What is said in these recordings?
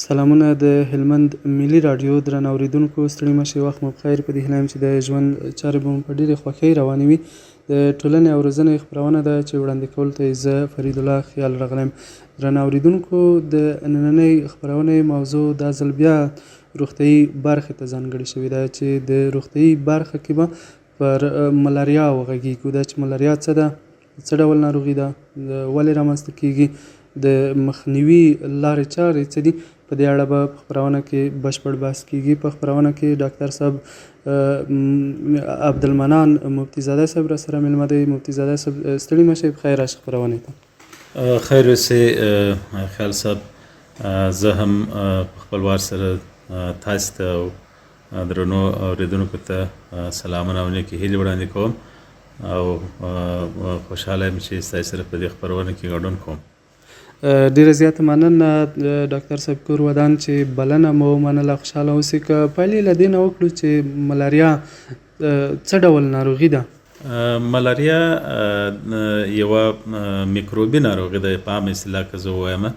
سلامونه د هلمند ملي راډیو درنو اوریدونکو ستړي مه شئ وخت مو بخیر په دې هیله یم چې د ژوند چارې به مو په ډېرې خوښۍ روانې وي د ټولنې او روزنې خپرونه ده چې وړاندې کولو ته یې زه فرید الله خیال راغلی یم. درنو اوریدونکو د نننۍ خپرونې موضوع دا ځل بیا روغتیایي برخې ته ځانګړې شوې ده چې د روغتیایي برخه کې به پر ملاریا وغږیږو. دا چې ملاریا څه ده، څه ډول ناروغي ده، ولې رامنځته کیږي، د مخنیوي لارې چارې څه دي، په دې اړه به په خپرونه کې بشپړ بحث کیږي. په خپرونه کې ډاکټر صاحب عبدالمنان مفتي زاده صاحب را سره مېلمه دی. مفتي زاده صاحب ستړي مه شئ، پخیر راشئ خپرونې ته. خیر اوسئ خیال صاحب. زه هم په خپل وار سره تاسو ته او درنو اوریدونکو ته سلامونه او نیکې هیلې وړاندې کوم او خوشحاله یم چې ستاسو سره په دې خپرونه کې ګډون کوم. ډیره زیاته مننه ډاکټر صاحب کور ودان چې بلنه مو ومنله. خوشحاله اوسئ. که پیل له دې نه وکړو چې ملاریا څه ډول ناروغي ده؟ ملاریا یوه میکروبي ناروغي ده په عامه اصطلاح که زه ووایم.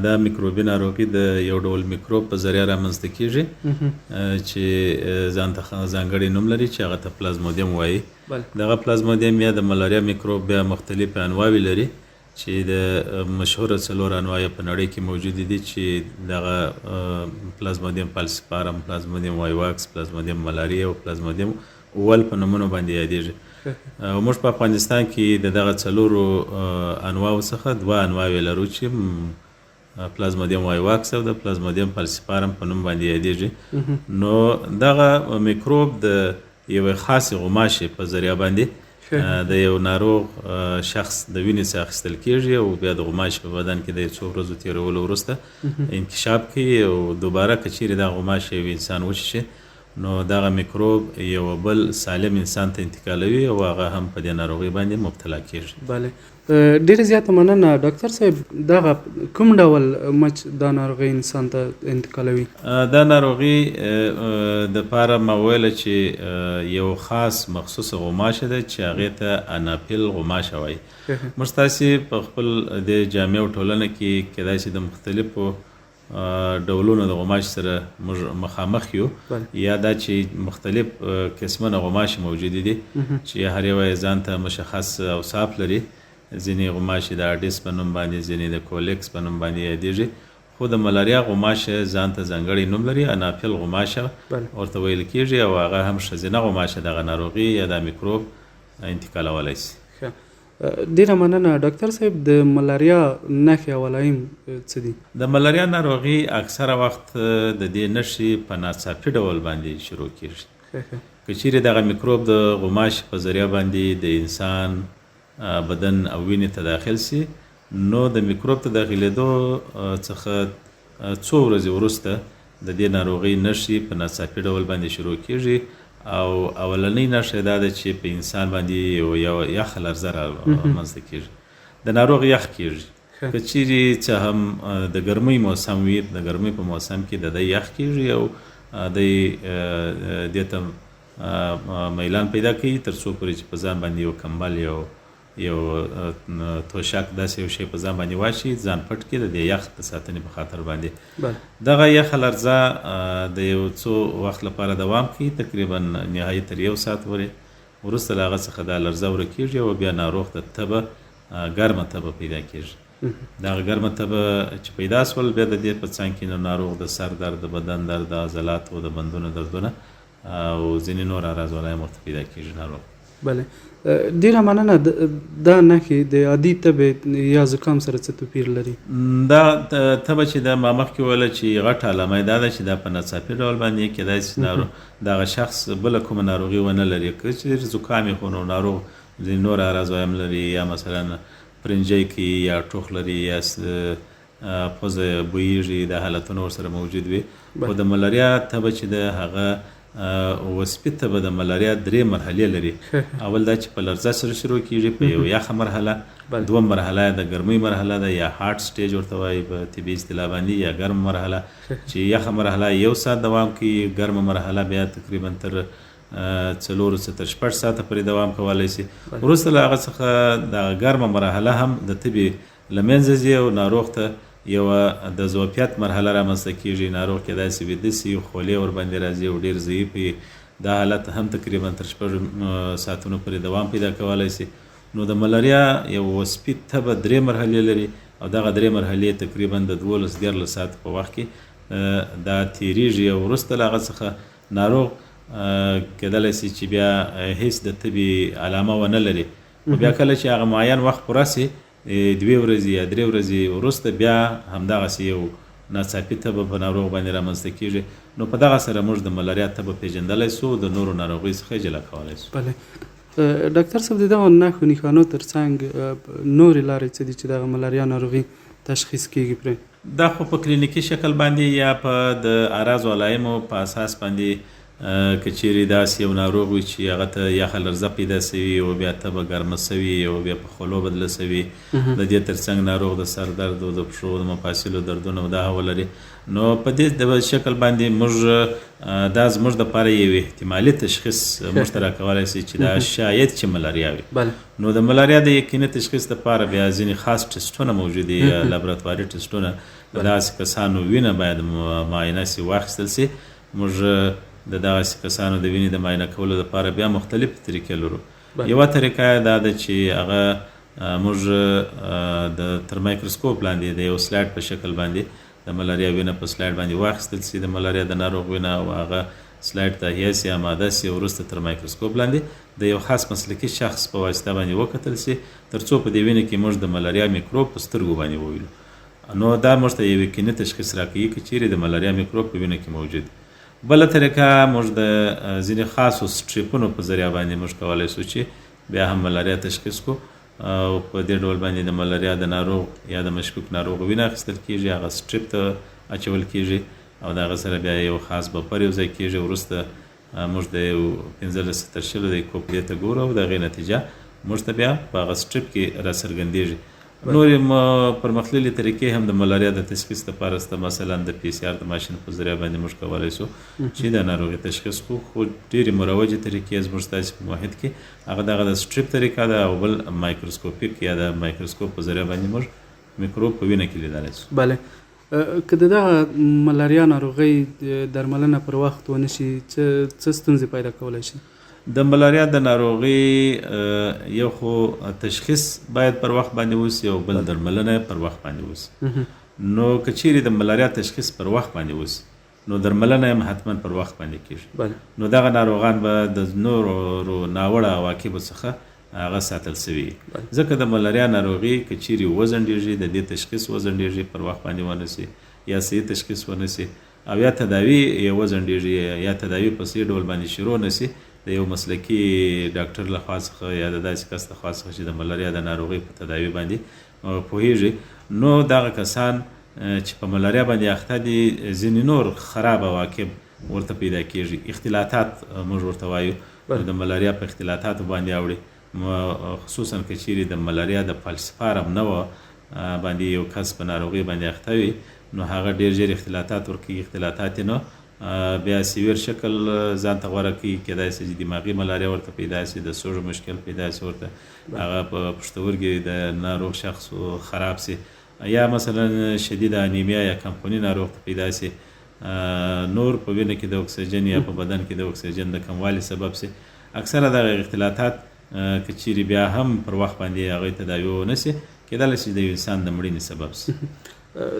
دا میکروبي ناروغي د یو ډول میکروب په ذریعه رامنځته کیږي چې ځانته ځانګړی نوم لري چې هغه ته پلازمودیم وایي. دغه پلازمودیم یا د ملاریا میکروب بیا مختلفې انواوې لري چې د مشهوره څلور انواع په نړۍ کې موجودې دي چې دغه پلازمودیم فالسیپارم، پلازمودیم وایواکس، پلازمودیم ملاریا او پلازمودیم اول په نومونو باندې یادېږي. او موږ په افغانستان کې د دغه څلورو انواعو څخه دوه انواوې لرو چې پلازمودیم وایواکس او د پلازمودیم فالسیپارم په نوم باندې یادېږي. نو دغه میکروب د یوې خاصې غوماشې په ذریعه باندې د یو ناروغ شخص د وینې څخه اخیستل کیږي او بیا د غوماشې په بدن کې د یو څو ورځو تېرولو وروسته انکشاف کوي او دوباره که چیرې دغه غوماشې یو انسان وچیښي نو دغه میکروب یو بل سالم انسان ته انتقالوي او هغه هم په دې ناروغۍ باندې مبتلا کیږي. بله، ډېره زیاته مننه ډاکټر صاحب. دغه کوم ډول مچ دا ناروغي انسان ته انتقالوي؟ دا ناروغي دپاره ما ویله چې یو خاص مخصوصه غوماشه ده چې هغې ته اناپیل غوماشه وایي. موږ ستاسې په خپل د جامع ټولنه کې کیدای شي د مختلفو ډولونو د غوماشې سره موږ مخامخ یو یا دا چې مختلف قسمونه غوماشې موجودې دي چې هر یوه یې ځان ته مشخص اوصاف لري. ځینې غوماشې د اډیس په نوم باندې، ځینې د کولیکس په نوم باندې یادېږي. خو د ملاریا غوماشه ځان ته ځانګړی نوم لري، اناپیل غوماشه ورته ویل کېږي او هغه هم ښځینه غوماشه دغه ناروغي یا دا میکروب انتقالولی شي. ډیره مننه ډاکټر صاحب. د ملاریا نښې او علایم څه دي؟ د ملاریا ناروغي اکثره وخت د دې نښې په ناڅاپي ډول باندې شروع کېږي. که چیرې دغه میکروب د غوماشې په ذریعه باندې د انسان بدن او وینې ته داخل سي نو د میکروب ته داخلېدو څخه څو ورځې وروسته د دې ناروغۍ نښې په ناڅاپي ډول باندې شروع کېږي او اولنۍ نښه دا ده چې په انسان باندې یو یخه لرزه رامنځته کېږي. د ناروغ یخ کېږي. که چیرې څه هم د ګرمۍ موسم وي، د ګرمۍ په موسم کې د ده یخ کېږي او دی دې ته میلان پیدا کوي تر څو پورې چې په ځان باندې یو کمبل یو توشک داسې یو شی په ځان باندې واچي، ځان پټ کړي د دې یخ د ساتنې په خاطر باندې. دغه یخه لرزه د یو څو وخت لپاره دوام کوي، تقریبا نهایي تر 1 ساعت پورې. وروسته له هغه څخه دا لرزه ورکېږي او بیا ناروغ ته تبه، ګرمه تبه پیدا کېږي. دغه ګرمه تبه چې پیدا سول بیا د دې په څنګ کې ناروغ د سر درد، د بدن درد، د عضلاتو د بندونو دردونه او ځینې نور اعراض ولایم ورته پیدا کېږي ناروغ. بله، ډیره مننه. دا نښې د عادي تبې یا زکام سره څه توپیر لري؟ دا تبه چې دا ما مخکې ویله چې غټه علامه یې دا ده چې دا په ناڅاپي ډول باندې کیدای شي دغه شخص بله کومه ناروغي ونه لري. که چې زکام یې خو نو ناروغ ځینې نور اعراض هم لري یا مثلا پرنجی کوي یا ټوخ لري یا پوزه بویږي، دا حالتونه ورسره موجود وي. خو د ملاریا تبه چې ده هغه وسپي تبه د ملاریا 3 مرحلې لري. اول دا چې په لرزه سره شروع کېږي، په یو یخه مرحله، دوم مرحله د ګرمۍ مرحله ده یا هارټ سټیج ورته وایي په طبي اصطلاح باندې، یا ګرم مرحله چې یخه مرحله 1 ساعت دوام کوي، ګرمه مرحله بیا تقریبا تر 4 تر 6 ساعته پورې دوام کولی شي. وروسته له هغه څخه د ګرمه مرحله هم د تبې له منځه ځي او ناروغ ته یوه د ضعفیت مرحله رامنځته کېږي، ناروغ کېدای سي ویده سي، خولې ورباندې راځي او ډېر ضعیف وي. دا حالت هم تقریبا تر 6 ساعتونو پورې دوام پیدا کولی سي. نو د ملاریا یو وصفي تبه 3 مرحلې لري او دغه 3 مرحلې تقریبا د 12-13 ساعت په وخت کې دا تیریږي او وروسته له هغه څخه ناروغ کېدلی سي چې بیا هیڅ د تبې علامه ونه لري. خو بیا کله چې هغه معین وخت پوره سي 2 ورځې یا 3 ورځې وروسته بیا همدغسې یو ناڅاپي تبه په ناروغ باندې رامنځته کېږي. نو په دغه سره موږ د ملاریا تبه پیژندلی سو، د نورو ناروغیو څخه جلا کولی سو. بله ډاکټر صاحب، د دغو نښو نښانو تر څنګ نورې لارې څه دي چې دغه ملاریا ناروغي تشخیص کېږي پرې؟ دا خو په کلینیکي شکل باندې یا په د اعراضو علایمو په اساس باندې که چیرې داسې یو ناروغ وي چې هغه ته یخه لرزه پیدا سوي او بیا تبه ګرمه سوي او بیا په خولو بدله سوي، د دې تر څنګ ناروغ د سر درد او د پښو د مفاصلو دردونه او دا ولري، نو په دې د شکل باندې موږ دا زموږ دپاره یو احتمالي تشخیص موږ ته راکولی سي چې دا شاید چې ملاریا وي. نو د ملاریا د یقیني تشخیص دپاره بیا ځینې خاص ټسټونه موجود دي، لابراتواري ټسټونه. د داسې کسانو وینه باید معاینه سي، واخیستل سي. موږ د دغسې کسانو د وینې د معاینه کولو دپاره بیا مختلفې طریقې لرو. یوه طریقه دا ده چې هغه موږ د تر مایکروسکوپ لاندې د یو سلایډ په شکل باندې د ملاریا وینه په سلایډ باندې واخیستل سي، د ملاریا د ناروغ وینه، او هغه سلایډ تهیه سي، اماده سي، وروسته تر مایکروسکوپ لاندې د یو خاص مسلکي شخص په واسطه باندې وکتل سي، تر څو په دې وینه کې موږ د ملاریا میکروب په سترګو باندې ووینو. نو دا موږ ته یو یقیني تشخیص راکوي که چیرې د ملاریا میکروب په وینه کې موجود. بله طریقه موږ د ځینې خاصو سټریپونو په ذریعه باندې موږ کولی سو چې بیا هم ملاریا تشخیص کو، او په دې ډول باندې د ملاریا د ناروغ یا د مشکوک ناروغ وینه اخیستل کېږي، هغه سټریپ ته اچول کېږي او د هغه سره بیا یو خاص بفر یو ځای کېږي. وروسته موږ د یو 15-30 دقیقو پرې ته ګورو او د هغې نتیجه موږ ته بیا په هغه سټریپ کې راڅرګندېږي. نورې پرمختللې طریقې هم د ملاریا د تشخیص لپاره شته، مثلا د PCR د ماشین په ذریعه باندې موږ کولی سو چې د ناروغي تشخیص کړو. خو ډېرې مروجې طریقې زموږ ستاسې په محیط کې هغه دغه د سټریپ طریقه ده، او بل مایکروسکوپیک یا د مایکروسکوپ په ذریعه باندې موږ میکروب په وینه کې لیدلی سو. بله که د دغه ملاریا ناروغۍ درملنه پر وخت ونه شي څه ستونزې پیدا کولی شي؟ د ملاریا د ناروغي یو خو تشخیص باید پر وخت باندې وسي او بل درملنه پر وخت باندې وسي. نو که چیرې د ملاریا تشخیص پر وخت باندې وسي نو درملنه هم حتما پر وخت باندې کېږي. نو دغه ناروغان به د نورو ناوړه عواقبو څخه هغه ساتل سوي، ځکه د ملاریا ناروغي که چیرې وځنډېږي، د دې تشخیص وځنډېږي، پر وخت باندې ونه سي یا صحیح تشخیص ونه سي، او یا تداوي یې وځنډېږي یا تداوي په صحیح ډول باندې شروع نه سي د یو مسلکي ډاکټر له خوا څخه یا د داسې کس له خوا څخه چې د ملاریا د ناروغۍ په تداوي باندې پوهېږي، نو دغه کسان چې په ملاریا باندې اخته دي ځینې نور خراب عواقب ورته پیدا کېږي. اختلاطات موږ ورته وایو، د ملاریا په اختلاطاتو باندې اوړي، خصوصا که چیرې د ملاریا د فالسپارم نوعه باندې یو کس په ناروغۍ باندې اخته وي، نو هغه ډېر ژر اختلاطات ورکوي. اختلاطات یې نو بیا سیویر شکل ځان ته غوره کوي، کېدای سي چې دماغي ملاریا ورته پیدا سي، د سوژو مشکل پیدا سي ورته، هغه په پښتورګي د ناروغ شخص خراب سي، یا مثلا شدید انیمیا یا کمخوني ناروغ ته پیدا سي، نور په وینه کې د اکسیجن یا په بدن کې د اکسیجن د کموالي سبب سي. اکثره دغه اختلاطات که چیرې بیا هم پر وخت باندې هغوی تداوي ونه سي، کېدلی سي د یو انسان د مړینې سبب سي.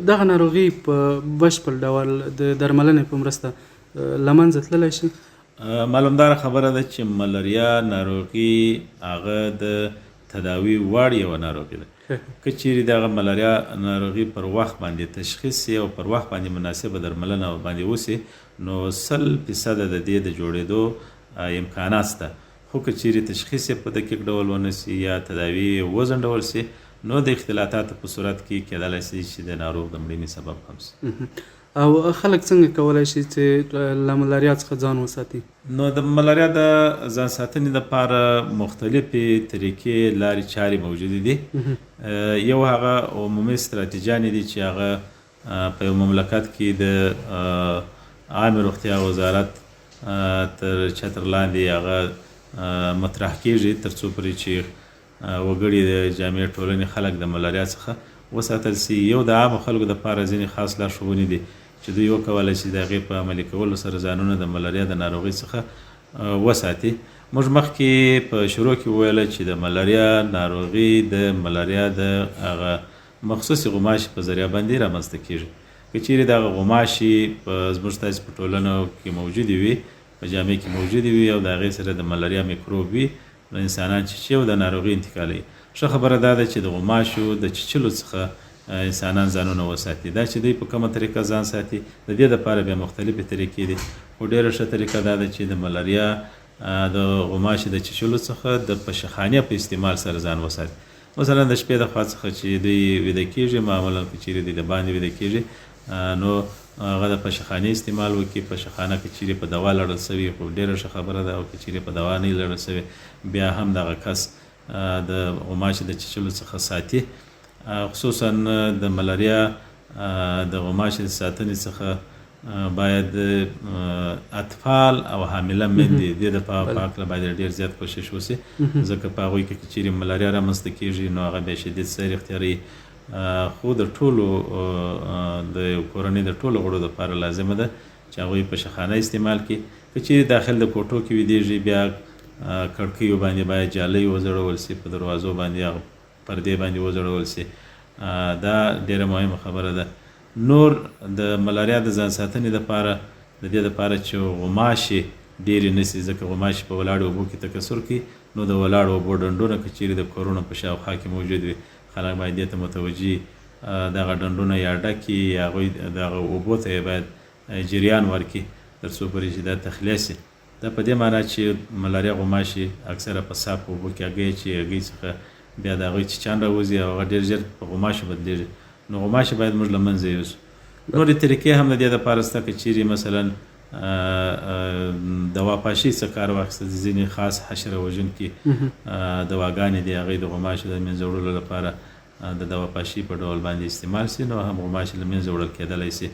دغه ناروغي په بشپړ ډول د درملنې په مرسته له منځه تللی شي؟ معلومداره خبره ده چې ملاریا ناروغي هغه د تداوي وړ یوه ناروغي ده. که چیرې دغه ملاریا ناروغي پر وخت باندې تشخیص سي او پر وخت باندې مناسبه درملنه باندې وسي، نو 100% د دې د جوړېدو امکانات شته. خو که چیرې تشخیص یې په دقیق ډول ونه سي یا تداوي وځنډول سي، نو د اختلاطاتو په صورت کې کېدلی سي چې د ناروغ د مړینې سبب هم سي. او خلک څنګه کولی شي چې له ملاریا څخه ځان وساتي؟ نو د ملاریا د ځان ساتنې دپاره مختلفې طریقې لارې چارې موجودې دي. یو هغه عمومي ستراتیجیانې دي چې هغه په یو مملکت کې د عامې روغتیا وزارت تر چتر لاندې هغه مطرح کېږي، تر څو پورې چې وګړي د جامعي ټولنې خلک د ملاریا څخه وساتل سي. یو د عامو خلکو دپاره ځینې خاص لارښوونې دي چې دوی وکولی شي د هغې په عملي کولو سره ځانونه د ملاریا د ناروغۍ څخه وساتي. موږ مخکې په شروع کې وویله چې د ملاریا ناروغي د ملاریا د هغه مخصوصي غوماشي په ذریعه باندې رامنځته کېږي. که چیرې دغه غوماشي زموږ ستاسې په ټولنو کې موجودې وي، په جامع کې موجودې وي او د هغې سره د ملاریا میکروب وي، نو انسانان چیچي او د ناروغي انتقالوي. ښه خبره دا ده چې د غوماشو د چیچلو څخه انسانان ځانونه وساتي. دا چې دوی په کومه طریقه ځان ساتي، د دې دپاره بیا مختلفې طریقې دي، خو ډېره ښه طریقه دا ده چې د ملاریا د غوماشي د چیچلو څخه د پشخانې په استعمال سره ځان وساتي. مثلا د شپې د خوا څخه چې دوی ویده کېږي، معمولا که چیرې دوی د باندې ویده کېږي نو هغه د پشخانې استعمال وکړي. پشخانه که چیرې په دوا لړل سوي، خو ډېره ښه خبره ده، او که چیرې په دوا نه لړل سوي بیا هم دغه کس د غوماشي د چیچلو څخه ساتي. خصوصا د ملاریا د غوماشي د ساتنې څخه باید اطفال او حامله میندې دې د په هکله باید ډېر زیات کوشش وشي، ځکه په هغوی کې که چیرې ملاریا رامنځته کېږي نو هغه بیا شدید سیر اختیاروي. خو د ټولو د کورنۍ د ټولو غړو دپاره لازمه ده چې هغوی پشخانه استعمال کړي. که چیرې داخل د کوټو کې ویدېږي بیا کړکیو باندې باید جالۍ وځړول سي، په دروازو باندې هغه پردې باندې وځړول سي. دا ډېره مهمه خبره ده. نور د ملاریا د ځان ساتنې دپاره د دې دپاره چې غوماشي ډېرې نه سي، ځکه غوماشي په ولاړو اوبو کې تکثر کوي، نو د ولاړو اوبو ډنډونه که چیرې د کورونو په شاوخوا کې موجود وي، خلک باید دې ته متوجي دغه ډنډونه یا ډک کړي، یا هغوی دغه اوبو ته یې باید جریان ورکړي تر څو پورې چې دا تخلیه سي. دا په دې معنا چې ملاریا غوماشي اکثره په صاف اوبو کې هګۍ چې هګۍ څخه بیا د هغوی چیچان راوځي او هغه ډېر ژر په غوماشو بدلېږي. نو غوماشي باید موږ له منځه یوسو. نورې طریقې هم د دې دپاره شته، که چیرې مثلا دواپاشي څخه کار واخیستل، ځینې خاص حشره وژونکي دواګانې دي، هغوی د غوماشو د منځه وړلو لپاره د دواپاشي په ډول باندې استعمال سي، نو هم غوماشي له منځه وړل کېدلی سي.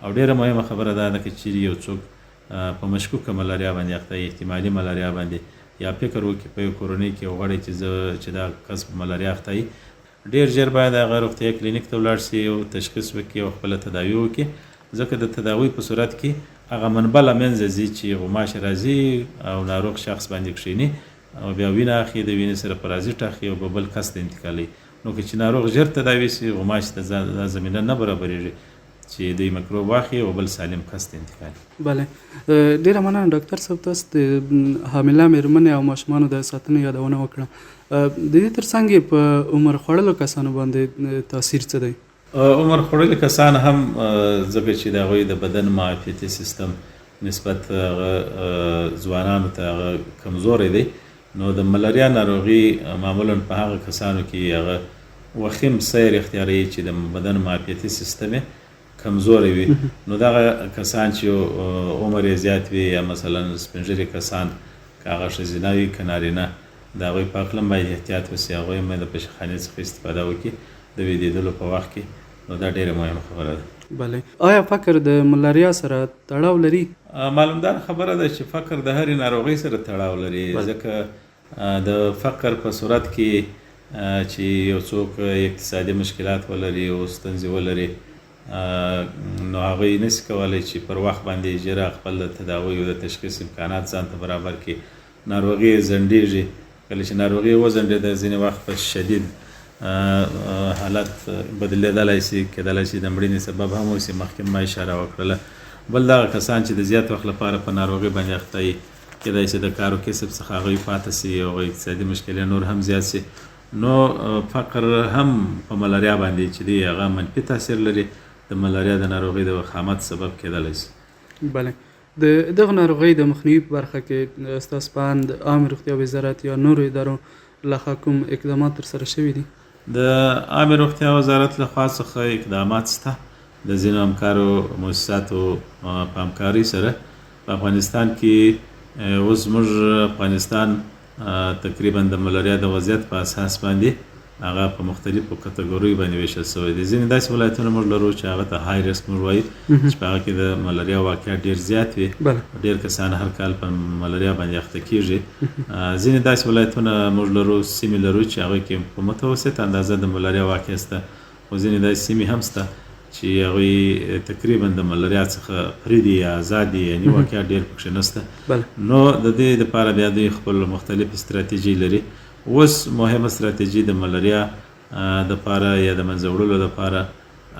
او ډېره مهمه خبره دا ده که چیرې یو څوک په مشکوکه ملاریا باندې اخته وي، احتمالي ملاریا باندې، یا فکر وکړي په یو کورنۍ کې یو غړی چې دا کس په ملاریا اخته وي، ډېر ژر باید هغه روغتیايي کلینیک ته ولاړ سي او تشخیص وکړي او خپله تداوي وکړي، ځکه د تداوي په صورت کې هغه منبع له منځه ځي چې غوماشي راځي او ناروغ شخص باندې کښېني او بیا وینه اخلي، د وینې سره پرازیټ اخلي او په بل کس ته انتقالوي. نو که چې ناروغ ژر تداوي سي، غوماشي ته دا زمینه نه برابرېږي چې دوی مکروب واخلي او بل سالم کس ته انتقالوي. بله، ډېره مننه ډاکټر صاحب، تاسو د حامله مېرمنې او ماشومانو د ساتنې یادونه وکړه. د دې ترڅنګ په عمر خوړلو کسانو باندې تاثیر څه دی؟ عمر خوړلي کسان هم ځکه چې د هغوی د بدن معافیتي سیستم نسبت ځوانانو ته هغه کمزوری دی، نو د ملاریا ناروغي معمولا په هغه کسانو کې هغه وخیم سیر اختیاروي چې د بدن معافیتي سیستم کمزوری وي. نو دغه کسان چې عمر یې زیات وي، یا مثلا سپین کسان که هغه ښځینه وي که نارینه، د هغوی په هکله باید احتیاط وسي، هغوی هم د پشخانې څخه استفاده وکړي د ویدېدلو په وخت کې. نو دا ډېره مهمه خبره ده. بله، آیا فقر د ملاریا سره تړاو لري؟ معلومدار خبره ده چې فقر د هرې ناروغۍ سره تړاو لري، ځکه د فقر په صورت کې چې یو څوک اقتصادي مشکلات ولري او ستونزې ولري، نو هغوی نشي کولی چې پر وخت باندې ژر خپل د تداوی او د تشخیص امکانات ځان ته برابر کړي. ناروغي ځنډېږي، کله چې ناروغي وځنډېده ځینې وخت په شدید حالت بدلېدلی سي، کېدلی شي د مړینې سبب هم وسي، مخکې ما اشاره وکړله. بل دغه کسان چې د زیات وخت لپاره په ناروغۍ باندې اخته وي، کېدای شي د کار و کسب څخه هغوی پاتې سي او اقتصادي مشکلې نور هم زیات سي. نو فقر هم په ملاریا باندې چې دی هغه منفي تاثیر لري، د ملاریا د ناروغۍ د وخامت سبب کېدلی شي. بله، د دغه ناروغۍ د مخنیوي په برخه کې ستاسو په اند عامې روغتیا وزارت یا نورو ادارو لخوا کوم اقدامات ترسره شوي دي؟ د عامې روغتیا وزارت لخوا څخه اقدامات شته، د ځینو همکارو مؤسساتو په همکارۍ سره. په افغانستان کې اوس زموږ افغانستان تقریبا د ملاریا د وضعیت په اساس باندې هغه په مختلفو کټګوریو باندې ویشل شوی دی. ځینې داسې ولایتونه موږ لرو چې هغه ته های ریسک موږ وایو، چې په هغه کې د ملاریا واقعیت ډېر زیات وي، ډېر کسان هر کال په ملاریا باندې اخته کېږي. ځینې داسې ولایتونه موږ لرو، سیمې لرو چې هغوی کې په متوسط اندازه د ملاریا واقع شته، خو ځینې داسې سیمې هم شته چې هغوی تقریبا د ملاریا څخه فري دي یا آزاد دي، یعنې واقعیت ډېر پکښې نشته. نو د دې دپاره بیا دوی خپل مختلف استراتیژي لري. اوس مهمه استراتیژي د ملاریا دپاره یا د منځه وړلو دپاره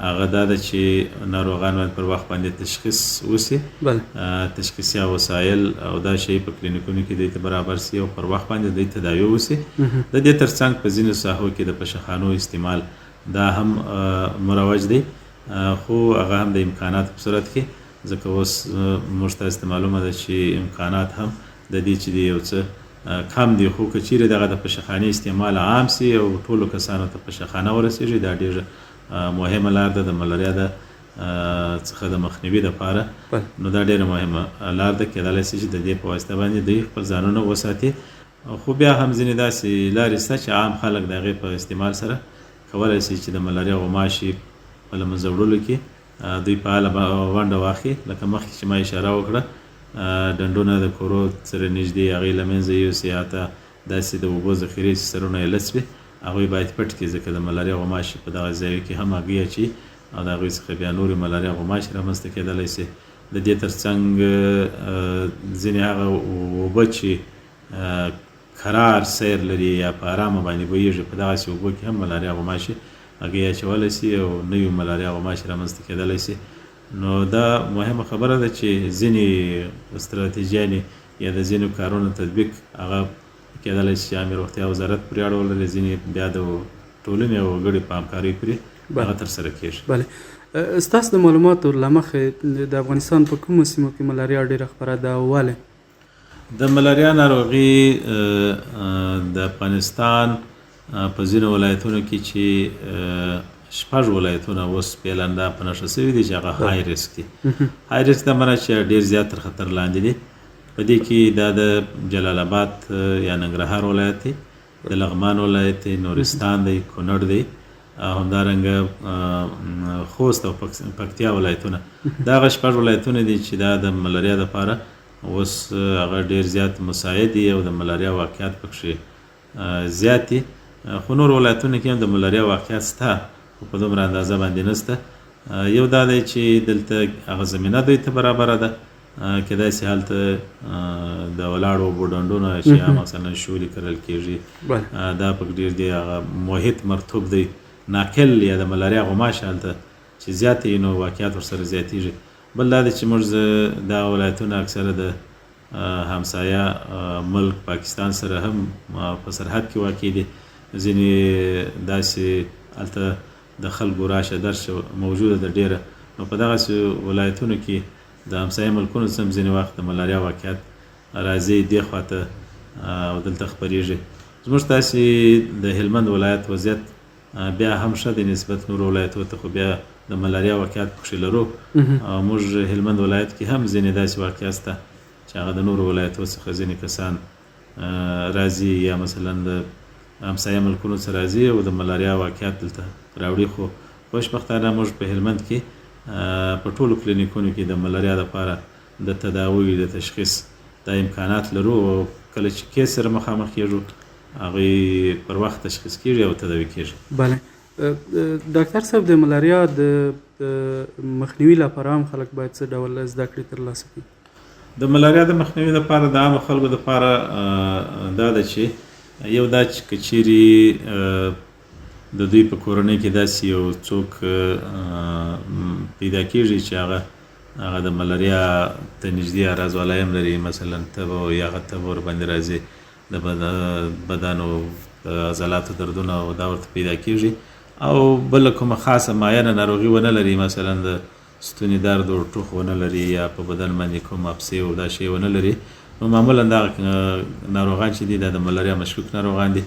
هغه دا ده چې ناروغان باید پر وخت باندې تشخیص وسي، تشخیصي وسایل او دا شی په کلینیکونو کې دوی ته برابر سي او پر وخت باندې دوی تداوي وسي. د دې ترڅنګ په ځینو ساحو کې د پشخانو استعمال دا هم مروج دی، خو هغه هم د امکانات په صورت کې، ځکه اوس موږ تاسو ته معلومه ده چې امکانات هم د دې چې دی یو څه کم دي، خو که چیرې دغه د پشخانې استعمال عام سي او ټولو کسانو ته پشخانه ورسېږي، دا ډېر مهمه لار ده د ملاریا د څخه د مخنیوي دپاره. نو دا ډېره مهمه لار ده، کېدلی شي چې د دې په واسطه باندې دوی خپل ځانونه وساتي. خو بیا هم ځینې داسې لارې شته چې عام خلک د هغې په استعمال سره کولی شي چې د ملاریا غوماشي په له منځه وړلو کې دوی فعاله ونډه واخلي. لکه مخکې چې ما اشاره وکړه، ډنډونه د کورو سره نږدې هغې له منځه یوسي، حتی داسې د اوبو ذخیرې چې سرونه یې لڅ وي هغوی باید پټ کړي، ځکه د ملاریا غوماشي په دغه ځایو کې هم هګۍ اچي او د هغوی څخه بیا نورې ملاریا غوماشي رامنځته کېدلی شي. د دې ترڅنګ ځینې هغه اوبه چې قرار سیر لري یا په ارامه باندې بهیږي، په دغسې اوبو کې هم ملاریا غوماشي هګۍ اچولی شي او نوي ملاریا غوماشي رامنځته کېدلی شي. نو دا مهمه خبره ده چې ځینې استراتیژیانې یا د ځینو کارونو تطبیق هغه کېدلی شي چې عامې روغتیا وزارت پورې اړه ولري، ځینې بیا د ټولنې او وګړي په همکارۍ پورې هغه ترسره کېږي. بله، ستاسو د معلوماتو له مخې د افغانستان په کومو سیمو کې ملاریا ډېره خپره ده او ولې؟ د ملاریا ناروغي د افغانستان په ځینو ولایتونو کې چې 6 ولایتونه اوس فعلا دا په نښه شوي دي چې هغه های ریسک دي. های ریسک دا معنی چې ډېر زیات تر خطر لاندې دي. په دې کې دا د جلال آباد یا ننګرهار ولایت دی، د لغمان ولایت دی، نورستان دی، کونړ دی، همدارنګه خوست او پکتیا ولایتونه. دا هغه 6 ولایتونه دي چې دا د ملاریا دپاره اوس هغه ډېر زیات مساعد دي او د ملاریا واقعیت پکښې زیات دي. خو نور ولایتونه کې هم د ملاریا واقعیت شته، خو په دومره اندازه باندې نشته. یو دا دی چې دلته هغه زمینه دوی ته برابره ده، کېدای شي هلته د ولاړو اوبو ډنډونه چې مثلا شولې کرل کېږي، دا پکې ډېر دی، هغه محیط مرطوب دی، ناقل یا د ملاریا غوماشي هلته چې زیات وي نو واقعیت ورسره زیاتېږي. بل دا دی چې موږ دا ولایتونه اکثره د همسایه ملک پاکستان سره هم په سرحد کې واقع دي. ځینې داسې هلته د خلکو راشه درشه موجوده ده ډېره. نو په دغسې ولایتونو کې د همسایه ملکونو څخه ځینې وخت د ملاریا واقعیت راځي دې خواته او دلته خپرېږي. زموږ تاسې د هلمند ولایت وضعیت بیا هم ښه دی نسبت نورو ولایتونو ته، خو بیا د ملاریا واقعیت پکښې لرو. موږ هلمند ولایت کې هم ځینې داسې واقعیت شته چې هغه د نورو ولایتونو څخه ځینې کسان راځي یا مثلا د همسایه ملکونو څخه راځي او د ملاریا واقعیت دلته راوړي. خو خوشبختانه موږ په هلمند کې په ټولو کلینیکونو کې د ملاریا دپاره د تداوی د تشخیص دا امکانات لرو، او کله چې کیس سره مخامخ کېږو هغوی پر وخت تشخیص کېږي او تداوي کېږي. بله، ډاکټر صاحب د ملاریا د مخنیوي لپاره هم خلک باید څه ډول زده کړې ترلاسه کړي؟ د ملاریا د مخنیوي لپاره د عامو خلکو دپاره دا ده چې یو دا چې که چیرې د دوی په کورنۍ کې داسې یو څوک پیدا کېږي چې هغه د ملاریا ته نږدې اراز والایم لري، مثلا تبه یا هغه تبه ورباندې راځي، د بدن او عضلاتو دردونه او دا ورته پیدا کېږي، او بله کومه خاصه معینه ناروغي ونه لري، مثلا د ستوني درد او ټوخ ونه لري یا په بدن باندې کوم افسې او دا شی ونه لري، نو معمولا دغه ناروغان چې دي دا د ملاریا مشکوک ناروغان دي.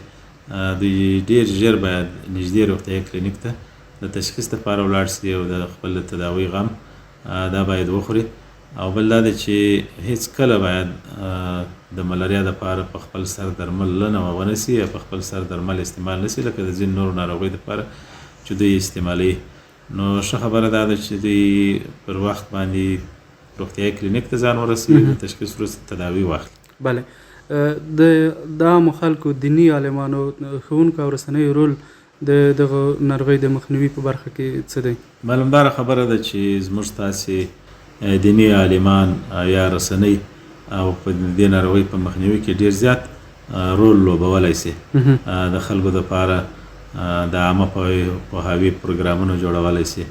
دوی ډېر ژر باید نږدې روغتیايي کلینیک ته د تشخیص لپاره ولاړ شي او د خپل تداوي غم دا باید وخوري. او بل دا دی چې هیڅ کله باید د ملاریا دپاره په خپل سر درمل نه ونه سي یا په خپل سر درمل استعمال نه سي لکه د ځینو نورو ناروغیو دپاره چې دوی استعمالوي. نو ښه خبره دا ده چې دوی پر وخت باندې روغتیايي کلینیک ته ځان ورسوي، د تشخیص وروسته تداوي واخلي. بله، د عامو خلکو، دیني عالمانو، ښوونکو او رسنیو رول د دغه ناروغۍ د مخنیوي په برخه کې څه دی؟ معلومداره خبره ده چې زموږ تاسې دیني عالمان یا رسنۍ او په دې ناروغۍ په مخنیوي کې ډیر زیات رول لوبولی سي. د خلکو دپاره د عامه پوهاوي پروګرامونه جوړولی سي،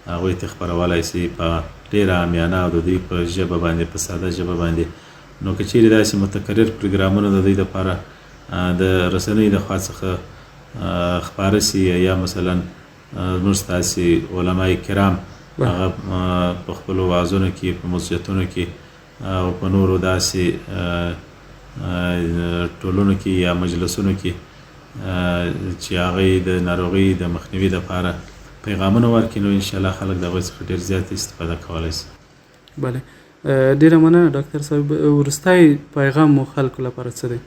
هغوی ته خپرولی سي په ډېره عامیانه او د دوی په ژبه باندې، په ساده ژبه باندې. نو که چیرې داسې متکرر پروګرامونه د دوی دپاره د رسنۍ د خوا څخه خپاره سي، یا مثلا زموږ ستاسې علماء کرام هغه په خپلو وعظونو کې، په مسجدونو کې او په نورو داسې ټولنو کې یا مجلسونو کې چې هغوی د ناروغۍ د مخنیوي دپاره پیغامونه ورکړي، نو انشاءالله خلک د هغوی څخه ډېر زیات استفاده کولی سي. بله، ډېره مننه ډاکټر صاحب. وروستی پیغام مو خلکو لپاره څه دی؟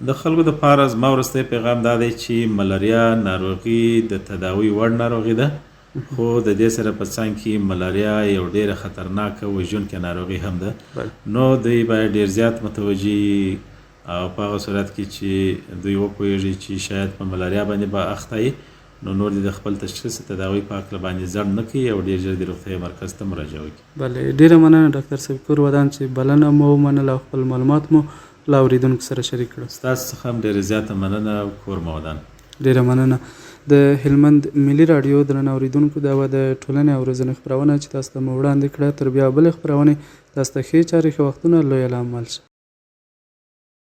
د خلکو دپاره زما وروستی پیغام دا دی چې ملاریا ناروغي د تداوي وړ ناروغي ده، خو د دې سره په څنګ کې ملاریا یو ډېره خطرناکه وژونکې ناروغي هم ده. نو دوی باید ډېر زیات متوجي او په هغه صورت کې چې دوی وپوهېږي چې شاید په ملاریا باندې به اخته یي، نو نور د خپل تشخیص تداوي په هکله باندې ځنډ نه کوي او ډېر ژر د روغتیا مرکز ته مراجعه وکړي. بله، ډېره مننه ډاکټر صاحب کور ودان چې بلنه مو ومنله او خپل معلومات مو له اورېدونکو سره شریک کړل. ستاسو څخه هم ډېره زیاته مننه او کور مو ودان. ډېره مننه. د هلمند ملي راډیو درنو اورېدونکو، دا وه د ټولنې او روزنې خپرونه چې تاسو ته مو وړاندې کړه. تر بیا بلې خپرونې تاسو ته ښې چارې، ښه وختونه، لویه له مل شه.